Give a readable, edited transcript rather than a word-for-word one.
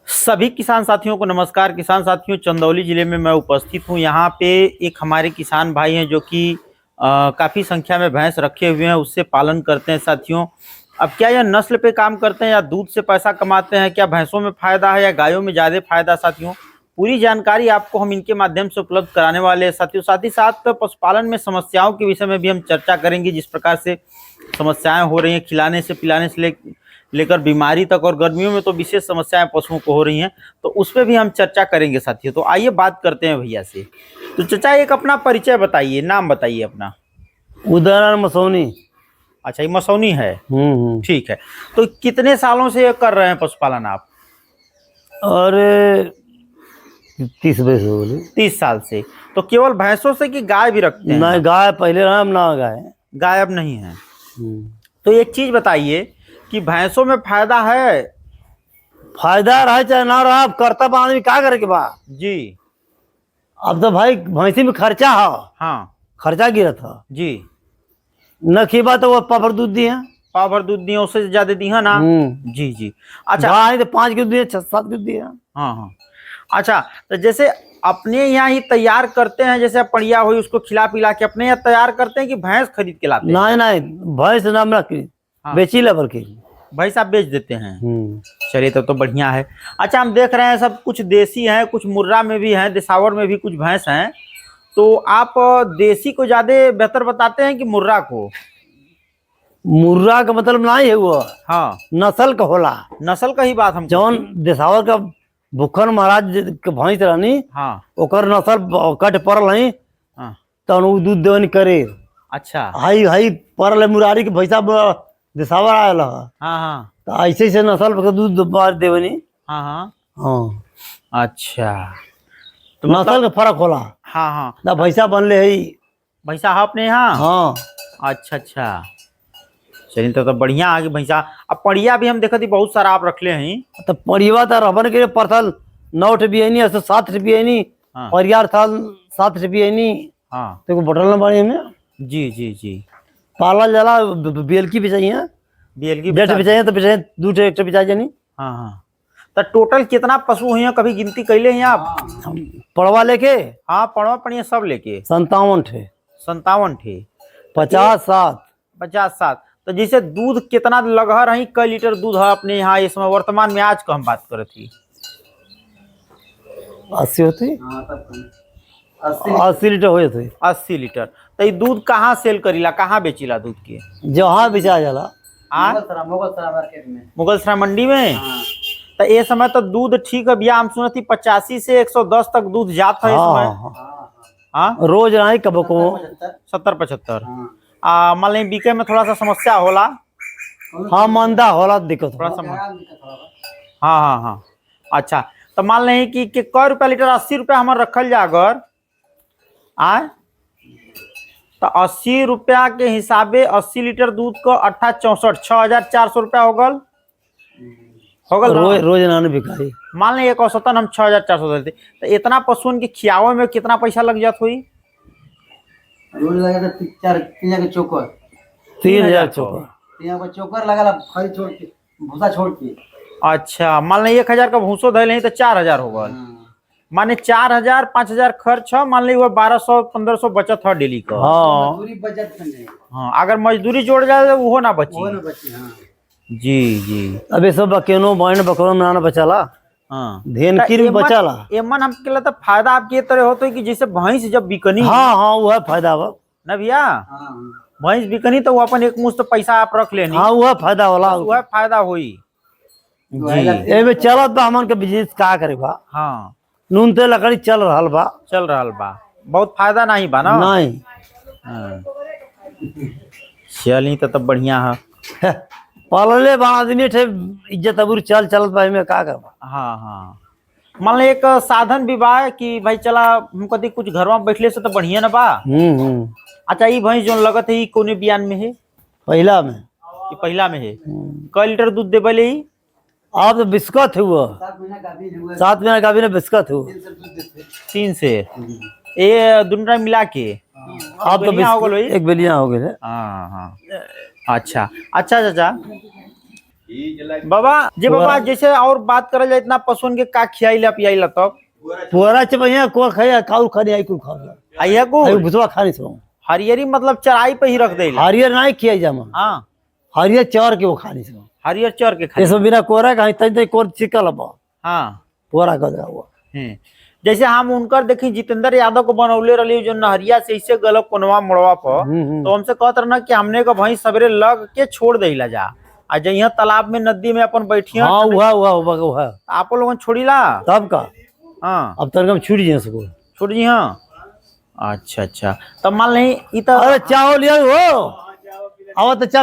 सभी किसान साथियों को नमस्कार। किसान साथियों, चंदौली जिले में मैं उपस्थित हूं। यहाँ पे एक हमारे किसान भाई हैं जो कि काफ़ी संख्या में भैंस रखे हुए हैं, उससे पालन करते हैं साथियों। अब क्या यह नस्ल पे काम करते हैं या दूध से पैसा कमाते हैं, क्या भैंसों में फ़ायदा है या गायों में ज़्यादा फ़ायदा साथियों, पूरी जानकारी आपको हम इनके माध्यम से उपलब्ध कराने वाले हैं साथियों। साथ ही साथ पशुपालन में समस्याओं के विषय में भी हम चर्चा करेंगे, जिस प्रकार से समस्याएं हो रही हैं खिलाने से पिलाने से लेकर बीमारी तक, और गर्मियों में तो विशेष समस्याएं पशुओं को हो रही हैं, तो उस पर भी हम चर्चा करेंगे साथियों। तो आइए बात करते हैं भैया से। तो चाचा एक अपना परिचय बताइए, नाम बताइए अपना। उदयनारायण मसौनी। अच्छा, ये मसौनी है। हम्म। ठीक है। तो कितने सालों से कर रहे हैं पशुपालन आप? अरे 30 वर्ष हो गए। 30 साल से। तो केवल भैंसों से कि गाय भी रखते हैं? ना गाय पहले रहा, अब ना गाय। गाय अब नहीं है। तो एक चीज बताइए कि भैंसों में फायदा है? फायदा रहा चाहे ना रहा, अब करता आदमी क्या करे के बा जी। अब तो भाई भैंसी में खर्चा है। हाँ खर्चा गिरा था जी। न खीबा तो वो पावर दूध दिए। पाव भर दूध दिए, उससे ज्यादा दी है ना? जी जी। अच्छा। गाय तो 5 किलो दिए, 6-7 किलो दिए। हाँ हाँ। अच्छा, तो जैसे अपने यहाँ ही तैयार करते हैं, जैसे बढ़िया हुई उसको खिला पिला के अपने यहाँ तैयार करते हैं कि भैंस खरीद के लाते हैं? नहीं नहीं, भैंस नाम रखी। हाँ। बेची लेबर की भैंस आप बेच देते हैं? चलिए तो बढ़िया है। अच्छा, हम देख रहे हैं सब कुछ देसी है, कुछ मुर्रा में भी है, देसावर में भी कुछ भैंस हैं। तो आप देसी को ज्यादा बेहतर बताते हैं कि मुर्रा को? मुर्रा का मतलब नहीं है वो। हाँ, नस्ल का होला। नस्ल का ही बात हम जौन देसावर का भुखन महाराज के भैंस रहनी, हाँ ओकर नस्ल कट पड़ल है, हाँ। तो उ दूध देवन करे। अच्छा। हाई हाई पड़ल है मुरारी के भैंसा देसावर आयल है, हाँ हाँ तो ऐसे ऐसे नस्ल का दूध देवनी। हाँ हाँ। हाँ, अच्छा, तो नस्ल का फर्क होला। हाँ हाँ। ना भैंसा बनले है। भैंसा है अपने यहाँ? हाँ। अच्छा अच्छा। चलिए तो बढ़िया आगे भैंसा। अब पड़िया भी हम देखा थी बहुत सारा आप रख ले हैं। तो परिवा तो रबन के परथल 9 रुपये नहीं, 7 रुपये नहीं। हाँ। परिवार थाल 7 रुपये नहीं। हाँ तो बटल न बने में जी जी जी। पाला जला बेल की बिछाइए, बेल की डेढ़ बिछाइए तो बिछाइए 2 ट्रैक्टर बिछा जानी। हाँ हाँ। तो टोटल कितना पशु हैं, कभी गिनती कैले हैं आप? पड़वा लेके हाँ, पड़वा पड़िया सब लेके 57 थे। 57 थे। 50-60। 50-60। तो जैसे दूध कितना लगभग है, कई लीटर दूध है अपने यहाँ इस समय वर्तमान में? आज का हम बात कर थी 80 होते, 80 लीटर हुए थे। 80 लीटर। तो ये दूध कहाँ सेल करीला, कहाँ बेचीला दूध के? जहाँ बिछा जाला मुगल सराय मंडी में। तो ये समय तो दूध ठीक है भैया, हम सुने थी 85 से 110 तक दूध जाता है इस समय। हाँ, रोज नहीं कब को 70-75। मान ली बीके में थोड़ा सा समस्या होला। हाँ, मंदा होला, दिक्कत थोड़ा सा हाँ हाँ हाँ। अच्छा, तो मान लें कि कै रुपया लीटर? 80 रुपया हमारे रखल जा अगर आए, तो 80 रुपया के हिसाबे 80 लीटर दूध को 8-64 6,400 रुपया होगल रोज ना बिकाई। मान लें एक औसतन हम 6,400 देते, तो इतना पशुओं के खियावे में कितना पैसा लग जात हुई? रोज लगा 3,000 के चोकर, 3,000 चोकर। 3,000 का चोकर लगा खरी छोड़ के, भूसा छोड़ के। अच्छा, मान लें 1,000 का भूसो धैल नहीं तो 4,000 होगा। माने 4,000 5,000 खर्च है, मान ली वो 1,200-1,500 बचत है डेली का। हाँ पूरी बचत कर जाए। हाँ, अगर मजदूरी जोड़ जाए तो वो ना बची। वो ना बची। हाँ जी जी। अबे सब बकेनो बाइन बकरो में ना बचाला। हाँ, धेन की भी बचाला। एमन हम के लिए फायदा आपके ये तरह होता है कि जैसे भैंस जब बिकनी। हाँ हाँ, वह फायदा बा ना भैया। हाँ। भैंस बिकनी तो वो अपन एक मुश्त पैसा आप रख लेनी। हाँ, वह फायदा होला। वह फायदा हुई जी। एमे चलत बा हमन के बिजनेस का करे बा। हाँ, नून तेल लकड़ी चल रहल बा। चल रहा बा, बहुत फायदा नहीं बा ना? नहीं। हाँ। चली तो बढ़िया है। पालले बा आदमी ठे इज्जत अबूर चलत बा, में का करबा। हाँ हाँ। मान लो एक साधन भी बा कि भाई चला हम कभी कुछ घर में बैठले से तो बढ़िया ना बा। अच्छा, ये भैंस जो लगत है ये कोने बियान में है? पहला में। ये पहला में है। कै लीटर दूध दे बले? आप तो बिस्कत हुआ 7 महीना का भी ना बिस्कत हुआ 3 से ये दोनों मिला के आप तो एक बेलिया हो गए। हाँ हाँ। अच्छा अच्छा चाचा, बाबा जी बाबा जैसे और बात करल जाए इतना पशुन के का खियाइला पियाइला तब पुअरा चपैया को खाया काउ खानी आई कुल खा आइया को आई भुसवा खानी सो हरियरी मतलब चराई पे ही रख देला हरियर नहीं खियाई जामा हाँ हरियर चौर के वो खानी सो हरियर चर के ये खाई सब बिना कोरा का तई तई कोर चिकल बा हाँ पुअरा कर दे हुआ जैसे हम उनकर देखी जितेंद्र यादव को बनौले रही जो नहरिया से इसे गलत कोनवा मोड़वा पर तो हमसे कहत रहना कि हमने का भाई सवेरे लग के छोड़ देला जा आ जइया तालाब में नदी में अपन बैठिया हां हुआ आप लोगन छोड़ीला तब का हाँ अब तक हम छूट जाए सको छोड़ जी हाँ अच्छा अच्छा तब मान ली इ तो अरे चावल लिया हो आवा तो चा